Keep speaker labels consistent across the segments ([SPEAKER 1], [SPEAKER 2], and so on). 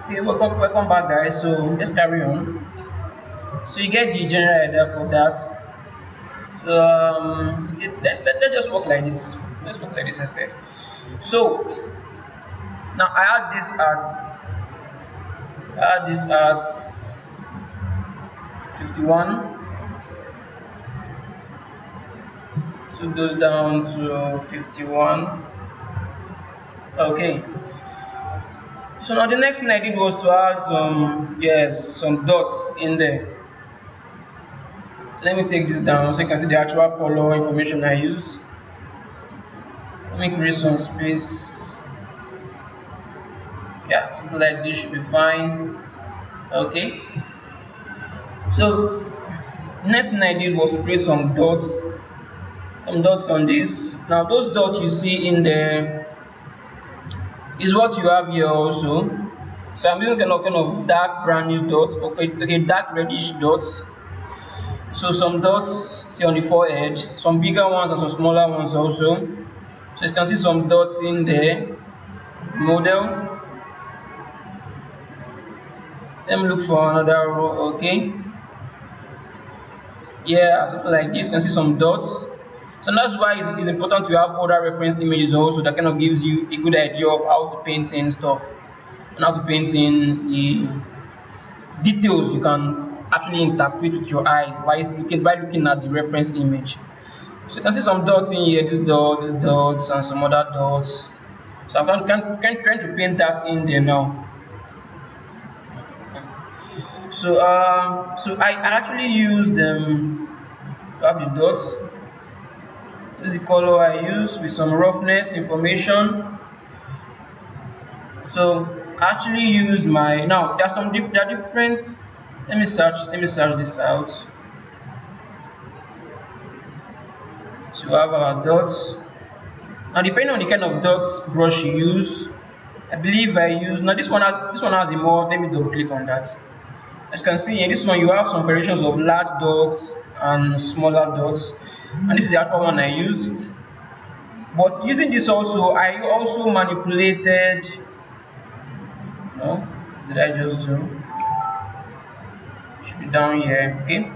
[SPEAKER 1] Okay, welcome back, guys. So let's carry on. So you get the general idea for that. So let's just work like this. Let's work like this instead. So now I had this at 51. So it goes down to 51. Okay. So now the next thing I did was to add some dots in there. Let me take this down so you can see the actual color information I use. Let me create some space. Yeah, something like this should be fine. Okay. So next thing I did was to create some dots on this. Now those dots you see in there is what you have here also. So I'm using kind of dark brownish dots, okay, dark reddish dots. So some dots see on the forehead, some bigger ones and some smaller ones also. So you can see some dots in there. Model. Let me look for another row. Okay. Yeah, something like this. You can see some dots. So that's why it's important to have other reference images also that kind of gives you a good idea of how to paint in stuff and how to paint in the details you can actually interpret with your eyes by looking at the reference image. So you can see some dots in here, this dots, and some other dots. So I'm trying to paint that in there now. So I actually used to have the dots. This is the color I use with some roughness information. So I actually use my now. There are different. Let me search this out. So we have our dots. Now depending on the kind of dots brush you use, I believe I use now this one has a more. Let me double click on that. As you can see in this one, you have some variations of large dots and smaller dots, and this is the actual one I used. But using this also, I also manipulated. No, did I just do? Should be down here. Okay.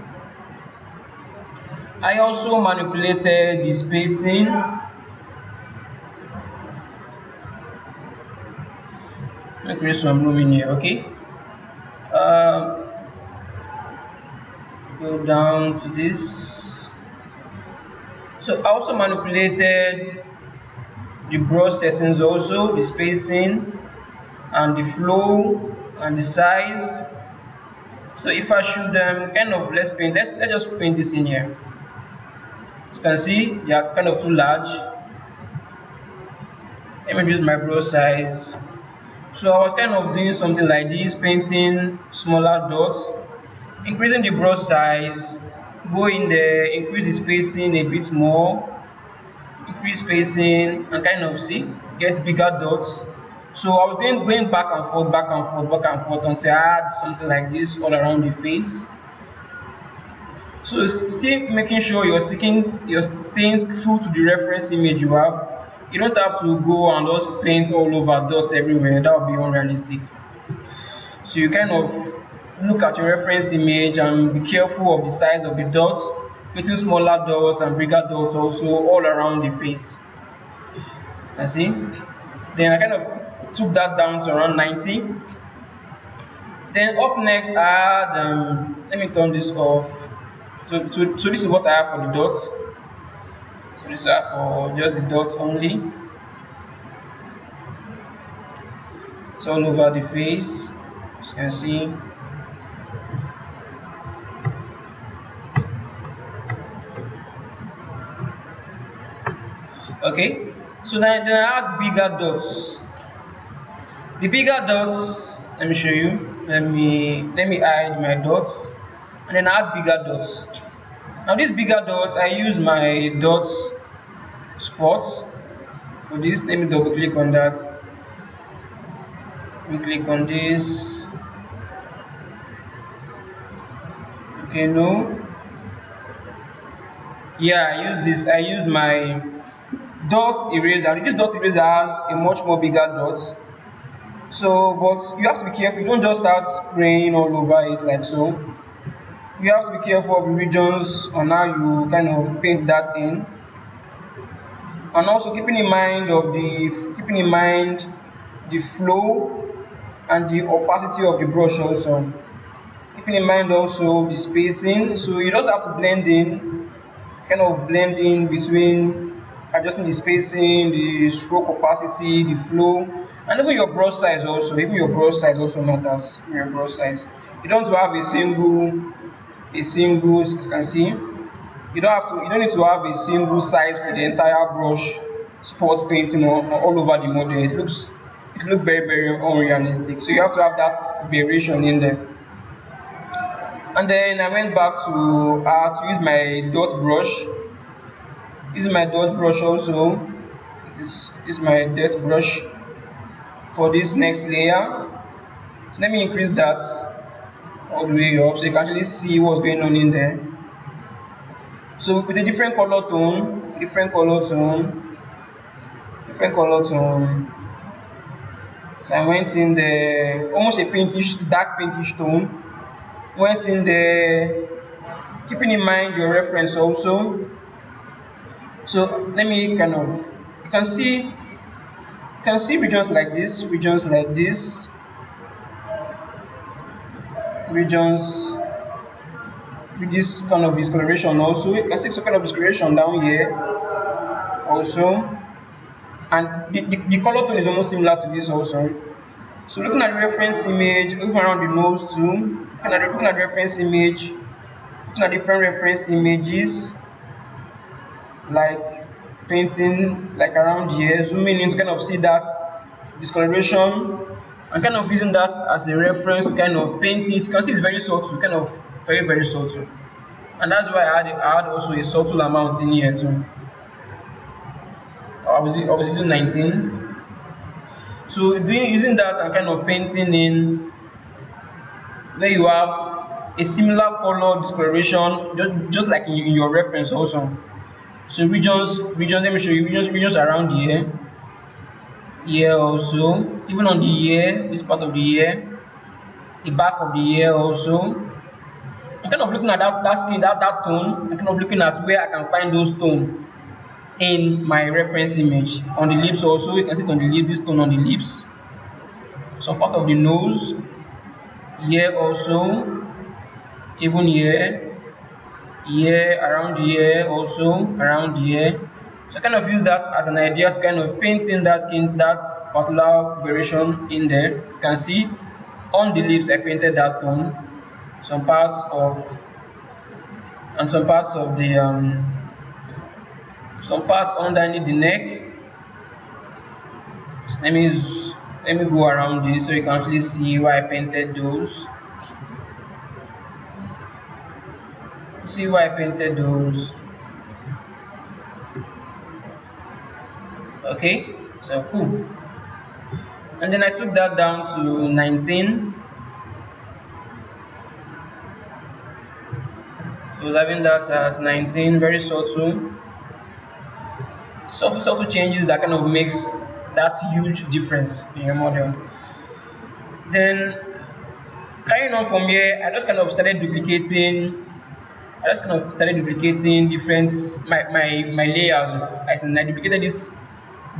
[SPEAKER 1] I also manipulated the spacing. Let me create some room in here. Okay. Uh, go down to this. So I also manipulated the brush settings also, the spacing and the flow and the size. So if I should kind of let's just paint this in here. As you can see, they are kind of too large. Let me reduce my brush size. So I was kind of doing something like this, painting smaller dots, increasing the brush size, go in there, increase the spacing a bit more, increase spacing, and kind of see get bigger dots. So I was going back and forth, back and forth, back and forth until I had something like this all around the face. So still making sure you're staying true to the reference image you have. You don't have to go and just paint all over dots everywhere. That would be unrealistic. So you kind of look at your reference image and be careful of the size of the dots, putting smaller dots and bigger dots also all around the face. You see? Then I kind of took that down to around 90. Then up next I had let me turn this off. So this is what I have for the dots. So this is for just the dots only. It's all over the face, as you can see. Okay, so then I have bigger dots. The bigger dots, let me show you. Let me hide my dots, and then I have bigger dots. Now these bigger dots, I use my dots spots for this. Let me double click on that. Let me click on this. Okay, no. Yeah, I use my dot eraser. This dot eraser has a much more bigger dots. So, but you have to be careful. You don't just start spraying all over it like so. You have to be careful of the regions on how you kind of paint that in, and also keeping in mind the flow and the opacity of the brush also. Keeping in mind also the spacing. So you just have to kind of blend in between adjusting the spacing, the stroke opacity, the flow, and even your brush size also. Even your brush size also matters. Your brush size. You don't have a single, as you can see. You don't need to have a single size for the entire brush spot painting all over the model. It looks very unrealistic. So you have to have that variation in there. And then I went back to use my dot brush. Using my dot brush also. This is my dot brush for this next layer. So let me increase that all the way up so you can actually see what's going on in there. So with a different color tone, so I went in the almost a dark pinkish tone. Went in there, keeping in mind your reference also. So let me kind of, you can see regions like this, regions with this kind of discoloration also. You can see some kind of discoloration down here also, and the color tone is almost similar to this also. So looking at the reference image, looking around the nose too, looking at the reference image, looking at different reference images, like painting like around here, zooming in to kind of see that discoloration, and kind of using that as a reference to kind of paint it. You can see it's very subtle, kind of very subtle, and that's why I had also a subtle amount in here too. I was using 19. So using that and kind of painting in where you have a similar color discoloration, just like in your reference also. So regions, let me show you regions around here also, even on the ear, this part of the ear, the back of the ear also. I'm kind of looking at that skin, that tone. I'm kind of looking at where I can find those tones in my reference image. On the lips also, you can see it on the lips, this tone on the lips. Some part of the nose, here also, even here, around here also, around here. So I kind of use that as an idea to kind of paint in that particular variation in there. You can see on the lips I painted that tone. Some parts of the some parts underneath the neck. So let me go around this so you can actually see why I painted those. See why I painted those. Okay, so cool. And then I took that down to 19. So I was having that at 19, very subtle. Subtle changes that kind of makes that huge difference in your model. Then carrying on from here, I just kind of started duplicating different my layers. I duplicated this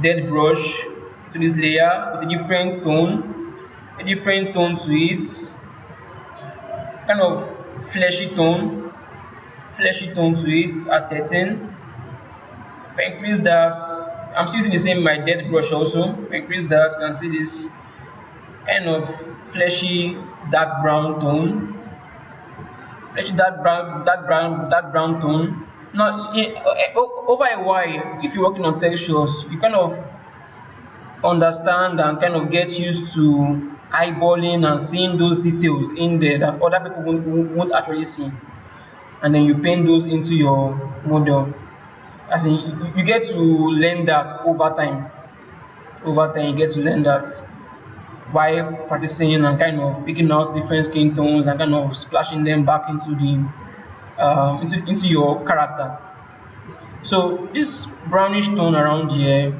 [SPEAKER 1] dead brush to this layer with a different tone to it, kind of fleshy tone to it at 13. If I increase that, I'm still using the same my dead brush also. If I increase that, you can see this kind of fleshy dark brown tone. Dark brown tone. Now, over a while, if you're working on textures, you kind of understand and kind of get used to eyeballing and seeing those details in there that other people won't actually see, and then you paint those into your model. As in, you get to learn that over time. You get to learn that by practicing and kind of picking out different skin tones and kind of splashing them back into into your character. So this brownish tone around here,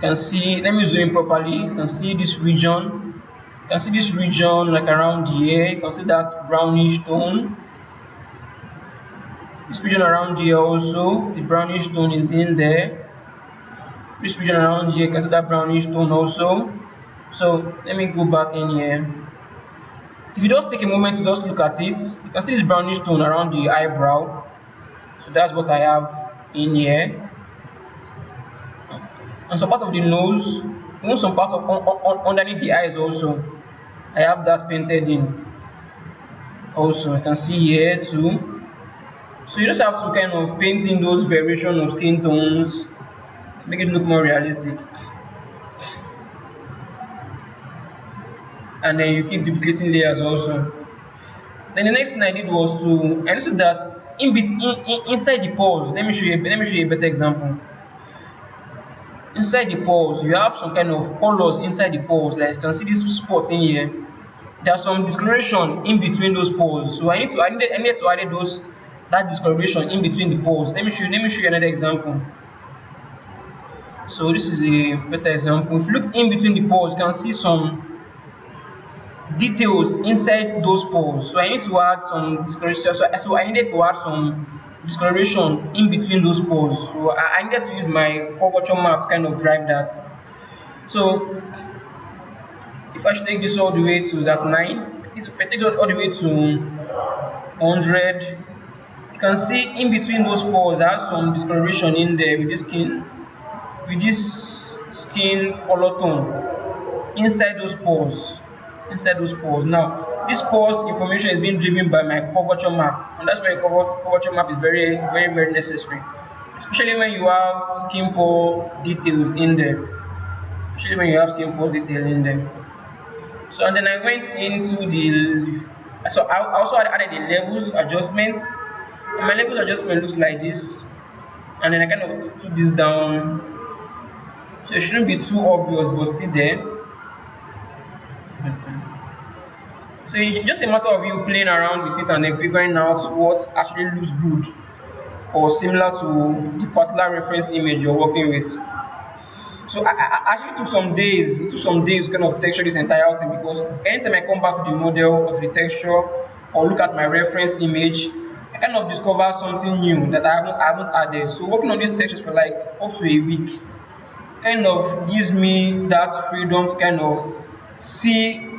[SPEAKER 1] can see, let me zoom in properly. You can see this region. You can see this region like around here. You can see that brownish tone. This region around here also, the brownish tone is in there. This region around here, you can see that brownish tone also. So let me go back in here. If you just take a moment to just look at it, you can see this brownish tone around the eyebrow. So that's what I have in here. And some part of the nose, even some part of underneath the eyes also, I have that painted in. Also, you can see here too. So you just have to kind of paint in those variation of skin tones to make it look more realistic. And then you keep duplicating layers also. Then the next thing I did was to, I noticed that inside the pores, let me show you a better example. Inside the pores, you have some kind of colors inside the pores. Like you can see these spots in here. There's some discoloration in between those pores. So I need to add that discoloration in between the pores. Let me show you another example. So this is a better example. If you look in between the pores, you can see some details inside those pores. So I need to add some discoloration. So I needed to add some discoloration in between those pores. So I needed to use my curvature map to kind of drive that. So if I should take this all the way to that 9, if I take it all the way to 100, you can see in between those pores I have some discoloration in there with this skin color tone inside those pores. Now this pores information is being driven by my curvature map, and that's why curvature map is very necessary, especially when you have skin pore details in there. So and then I went into I also added the levels adjustments, and my levels adjustment looks like this, and then I kind of took this down, so it shouldn't be too obvious but still there. So it's just a matter of you playing around with it and then figuring out what actually looks good or similar to the particular reference image you're working with. So I actually took some days to kind of texture this entire thing, because anytime I come back to the model or to the texture or look at my reference image, I kind of discover something new that I haven't added. So working on these textures for like up to a week kind of gives me that freedom to kind of see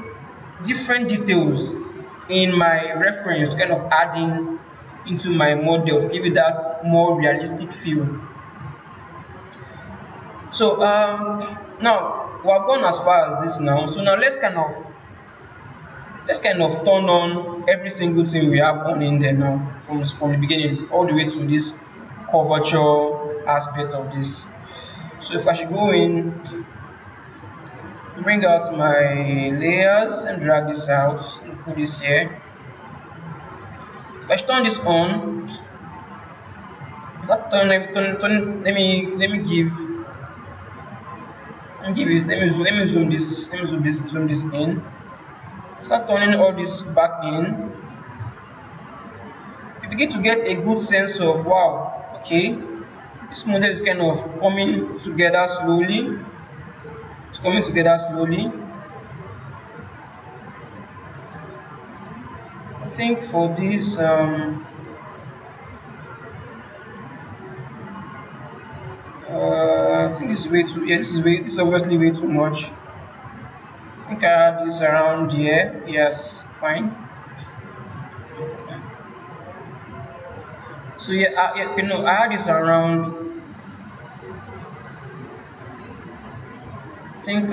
[SPEAKER 1] different details in my reference to kind of add into my model to give it that more realistic feel. So now we have gone as far as this now. So now let's kind of turn on every single thing we have on in there now from the beginning all the way to this curvature aspect of this. So if I should go in, bring out my layers and drag this out and put this here. If I turn this on, let me zoom this in. Start turning all this back in. You begin to get a good sense of, wow, okay, this model is kind of coming together slowly. I think for this I think this is way too, this is obviously way too much. I think I have this around here. Yes, fine. So yeah, I had this around, I think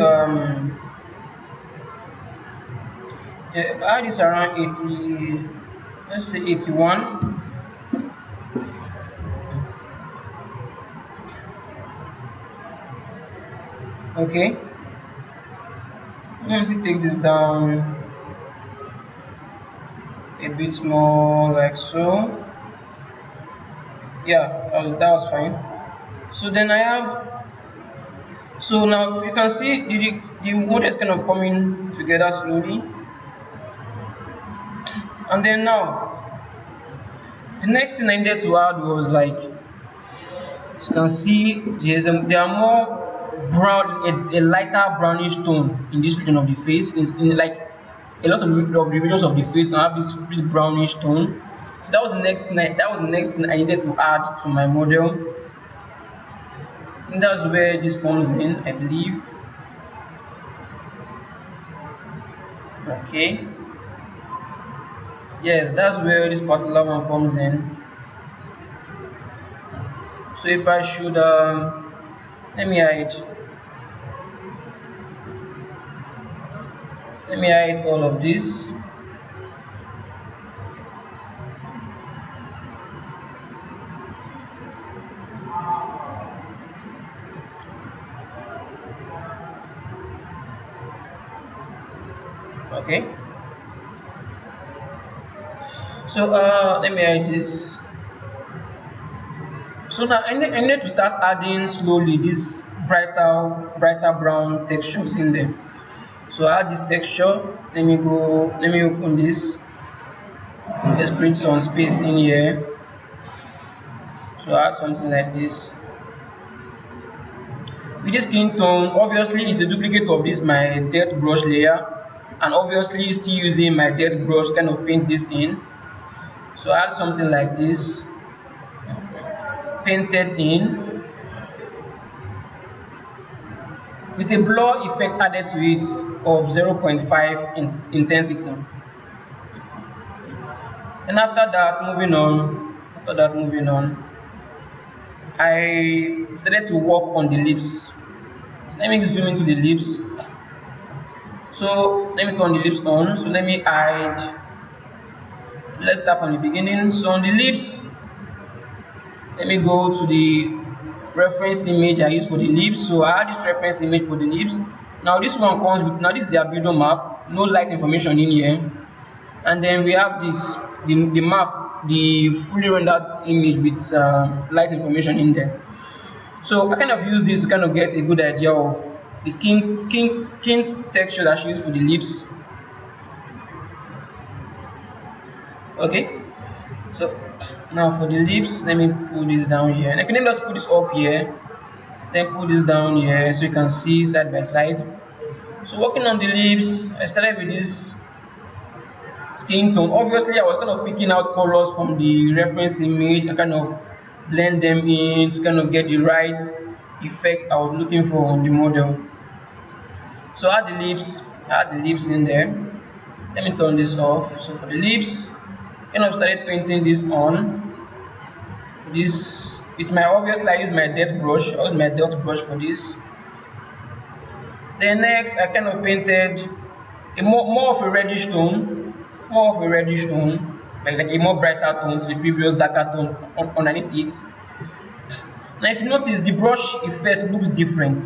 [SPEAKER 1] yeah, I had this around 80, let's say 81. Okay, let me take this down a bit more, like so. Yeah, that was fine. So then I have, so now you can see the model is kind of coming together slowly. And then now the next thing I needed to add was, like, as you can see, there are more a lighter brownish tone in this region of the face. Is in like a lot of the regions of the face can have this brownish tone. So that was the next thing. That was the next thing I needed to add to my model. So that's where this comes in, I believe. Okay. Yes, that's where this particular one comes in. So if I should let me hide all of this. Okay. So let me hide this. So now I need to start adding slowly this brighter brown textures in there. So I add this texture. Let me open this. Let's create some space in here. So I add something like this. With this skin tone, obviously it's a duplicate of this my depth brush layer, and obviously still using my depth brush to kind of paint this in. So I add something like this, painted in, with a blur effect added to it of 0.5 intensity. And after that, moving on, I decided to work on the lips. Let me zoom into the lips. So let me turn the lips on. So let me hide. So let's start from the beginning. So on the lips, let me go to the reference image I use for the lips. So I add this reference image for the lips. Now this one comes with, now this is the albedo map, no light information in here. And then we have this, the map, the fully rendered image with light information in there. So I kind of use this to kind of get a good idea of the skin texture that she used for the lips. Okay, so now for the lips, let me pull this down here, and I can just put this up here, then pull this down here so you can see side by side. So working on the lips, I started with this skin tone. Obviously I was kind of picking out colors from the reference image and kind of blend them in to kind of get the right effect I was looking for on the model. So add the lips in there. Let me turn this off. So for the lips, kind of started painting this on. This, it's my, obviously I use my depth brush. I use my depth brush for this. Then next I kind of painted a more of a reddish tone, like a more brighter tone to the previous darker tone underneath it. Now if you notice, the brush effect looks different.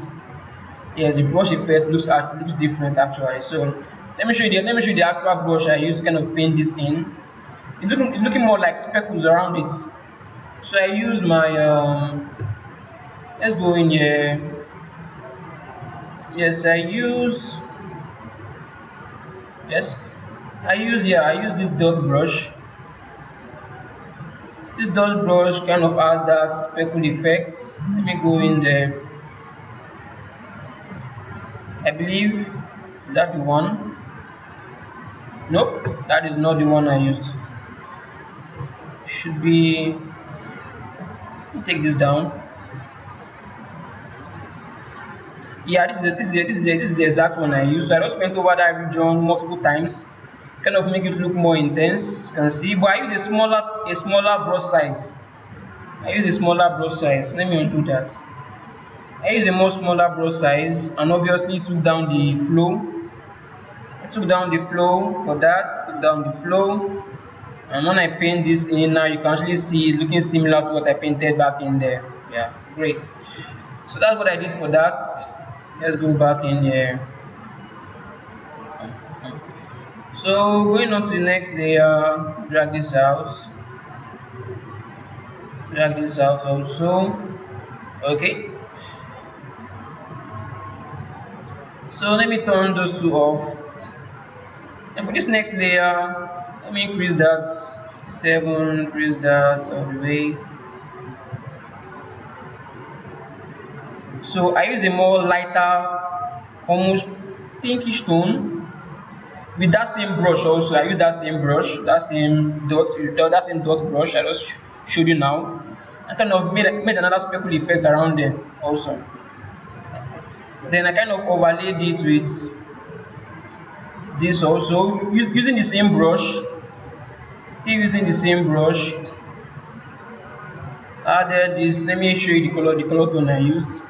[SPEAKER 1] Yes, the brush effect looks different actually. So let me show you the actual brush I use to kind of paint this in. It's looking more like speckles around it. So I use my let's go in here. Yes, I use this dot brush. This dot brush kind of adds that speckle effects. Let me go in there. I believe that the one. Nope, that is not the one I used. Should be, take this down. Yeah, this is the exact one I used. So I just went over that region multiple times, kind of make it look more intense. You can see, but I use a smaller brush size. Let me undo that. I use a more smaller brush size, and obviously took down the flow. I took down the flow for that. Took down the flow, and when I paint this in now, you can actually see it looking similar to what I painted back in there. Yeah, great. So that's what I did for that. Let's go back in here. So going on to the next layer, drag this out also. Okay, so let me turn those two off, and for this next layer, let me increase that 7, increase that all the way. So I use a more lighter, almost pinkish tone with that same brush. Also, I use that same brush, that same dot brush I just showed you now. I kind of made another speckle effect around there also. Then I kind of overlaid it with this also, using the same brush, still using the same brush. Added this. Let me show you the color tone I used.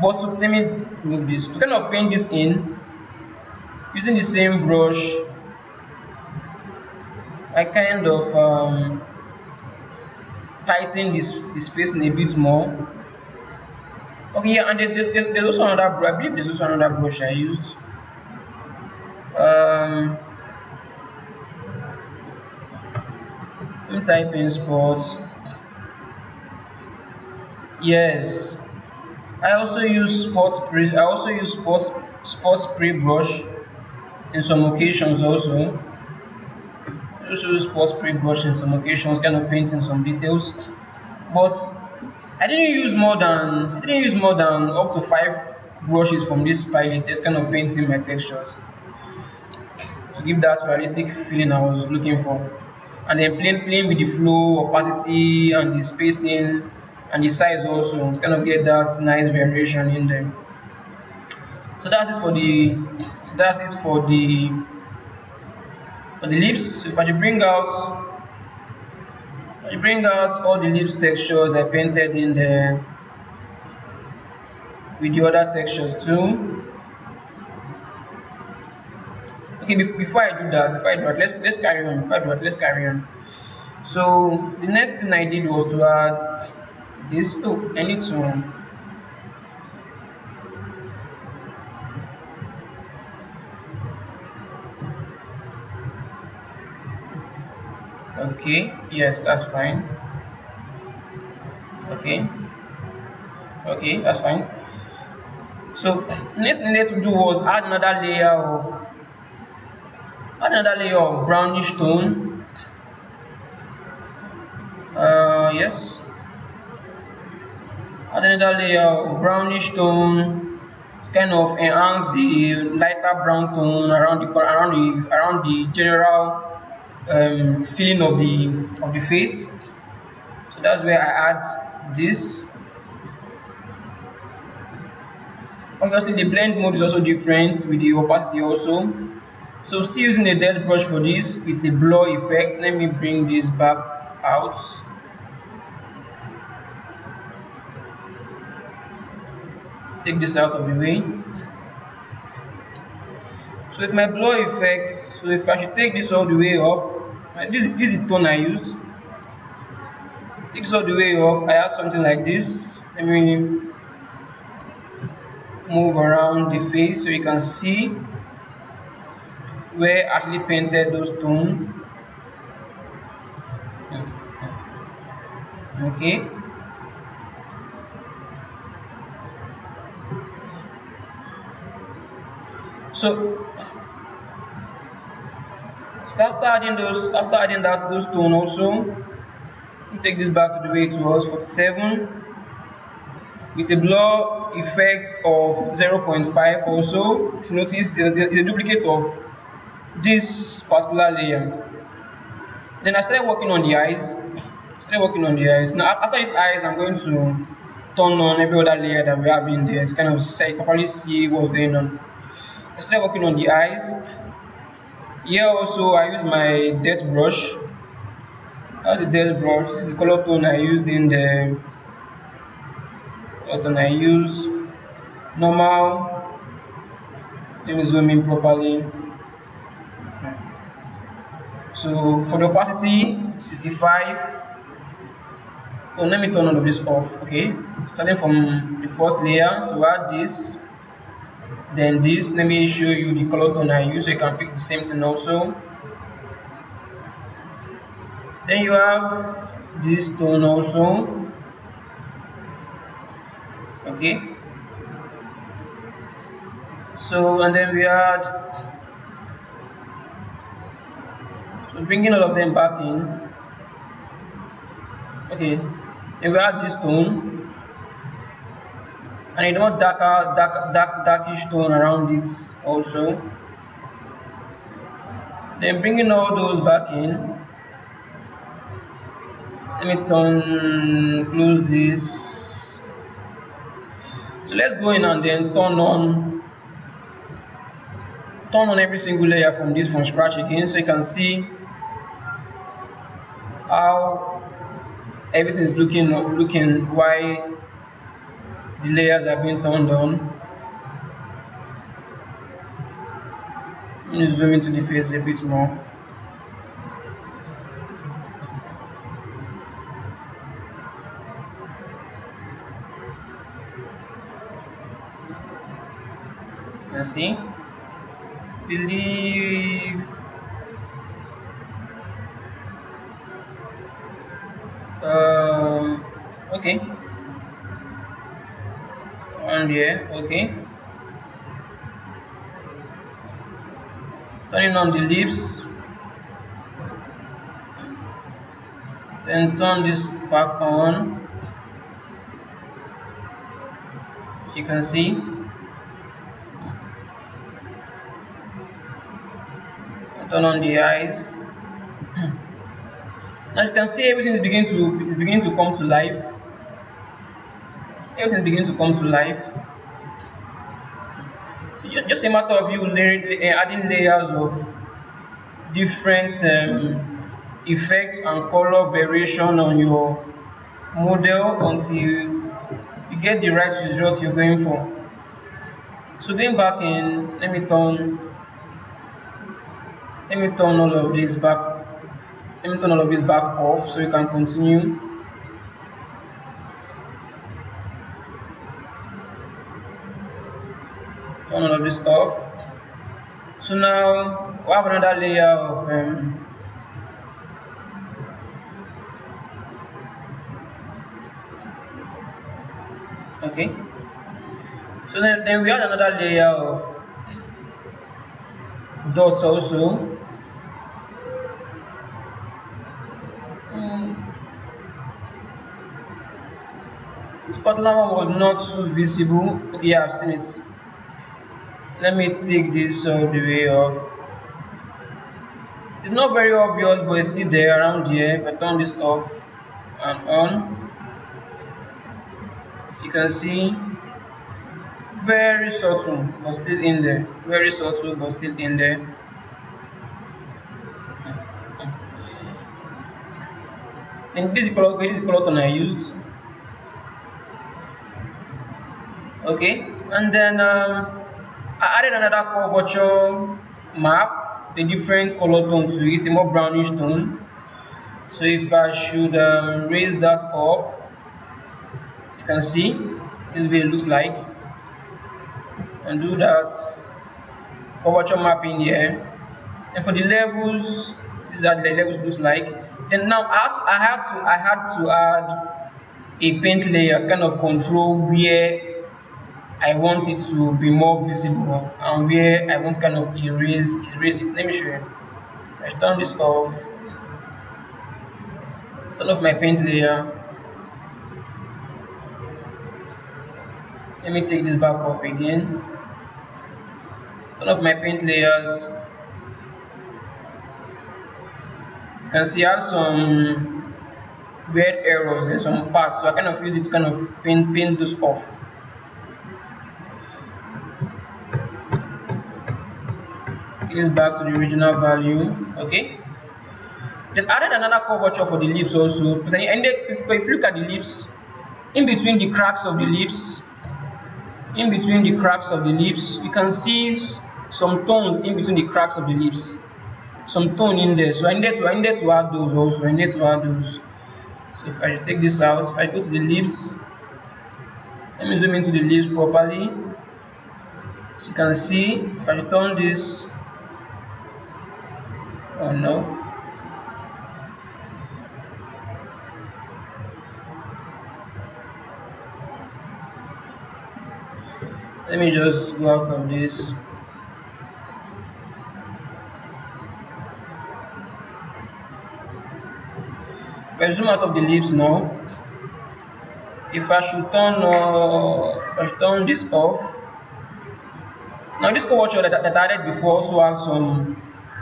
[SPEAKER 1] But let me move this to kind of paint this in using the same brush. I kind of tighten the spacing a bit more. Okay, yeah, and there's also another brush. I believe there's also another brush I used. Let me type in sports. Yes, I also use sports spray brush in some occasions also. I also use sports spray brush in some occasions, kind of painting some details. But I didn't use more than up to 5 brushes from this palette, just kind of painting my textures to give that realistic feeling I was looking for. And then playing with the flow, opacity, and the spacing, and the size also to kind of get that nice variation in them. So that's it for the lips. So if I should bring out all the lips textures I painted in there with the other textures too. Okay, before I do that, let's carry on. Let's carry on. So the next thing I did was to add this. Oh, I need to. Okay, yes, that's fine. Okay, that's fine. So next thing I need to do was add another layer of brownish tone. Yes, add another layer of brownish tone to kind of enhance the lighter brown tone around the general feeling of the face. So that's where I add this. Obviously, the blend mode is also different with the opacity also. So still using a dead brush for this with a blur effect. Let me bring this back out. Take this out of the way. So with my blur effects, so if I should take this all the way up, this is the tone I used. Take this all the way up, I have something like this. Let me move around the face so you can see where I actually painted those tones. Okay. So after adding those tones also, take this back to the way it was 47 with a blur effect of 0.5 also. If you notice, there's a duplicate of this particular layer. Then I started working on the eyes. Now after these eyes, I'm going to turn on every other layer that we have in there to kind of properly see what's going on. I started working on the eyes. Here also I use my depth brush. That's the depth brush. This is the color tone I used in the color tone I use. Normal. Let me zoom in properly. So for the opacity, 65. Oh, let me turn all of this off. Okay, starting from the first layer. So add this, then this. Let me show you the color tone I use so you can pick the same thing also. Then you have this tone also. Okay, so and then we add, so bringing all of them back in. Okay, Then we add this tone and a more darkish tone around it also. Then bringing all those back in. Let me close this. So let's go in and then turn on every single layer from scratch again, so you can see how everything is looking while the layers are being turned on. Let me zoom into the face a bit more. You see, believe okay, and here, okay, turning on the lips, then turn this back on. You can see turn on the eyes. As you can see, everything is beginning to come to life. Everything is beginning to come to life. So just a matter of you adding layers of different effects and color variation on your model until you get the right result you're going for. So going back in, let me turn all of this back. Let me turn all of this back off so you can continue. Turn all of this off. So now we have another layer of okay. So then we have another layer of dots also. This particular one was not so visible. Okay, yeah, I've seen it. Let me take this all the way up. It's not very obvious, but it's still there around here. If I turn this off and on, as you can see, very subtle but still in there. Very subtle but still in there. And this is the color tone I used. Okay, and then I added another curvature map, the different color tone to it, a more brownish tone. So if I should raise that up, you can see this is what it looks like, and do that curvature mapping here. And for the levels, these are the levels it looks like. And now I had to add a paint layer to kind of control where I want it to be more visible and where I want to kind of erase it. Let me show you. I turn this off, turn off my paint layer. Let me take this back up again. Turn off my paint layers. You can see I have some weird errors in some parts, so I kind of use it to kind of paint those off. It is back to the original value. Okay. Then added another curvature for the lips also. Because if you look at the lips, in between the cracks of the lips, you can see some tones in between the cracks of the lips. Some tone in there. So I needed to add those also. So if I should take this out, if I go to the lips, let me zoom into the lips properly. So you can see if I should turn this. Oh no. Let me just go out of this. If I zoom out of the lips now, If I should turn this off. Now this co-watch that I added before also has some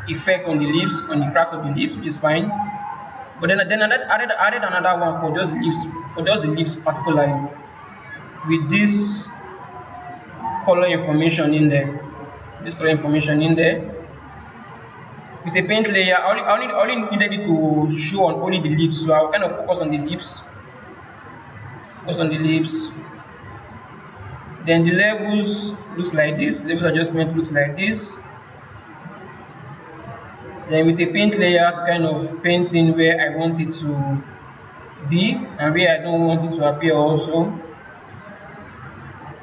[SPEAKER 1] effect on the leaves, on the cracks of the leaves, which is fine. But then I added another one for just the leaves particularly, with this color information in there. This color information in there. With a paint layer, I only needed it to show on only the leaves, so I'll kind of focus on the leaves. Focus on the leaves. Then the levels looks like this. Levels adjustment looks like this. Then with a paint layer to kind of paint in where I want it to be and where I don't want it to appear also.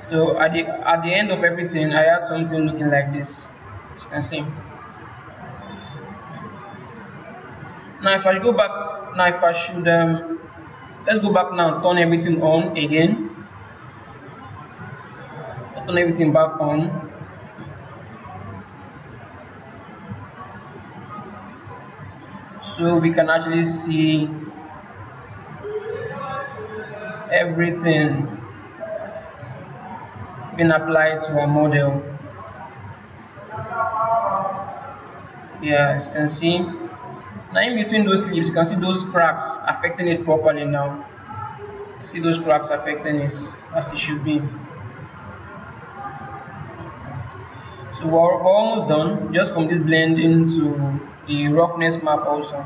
[SPEAKER 1] So at the end of everything, I have something looking like this, as you can see. Now if I go back, now if I should let's go back now, turn everything on again. Let's turn everything back on. So we can actually see everything being applied to our model. Yeah, as you can see. Now in between those leaves, you can see those cracks affecting it properly now. See those cracks affecting it as it should be. So we're almost done, just from this blending to the roughness map also.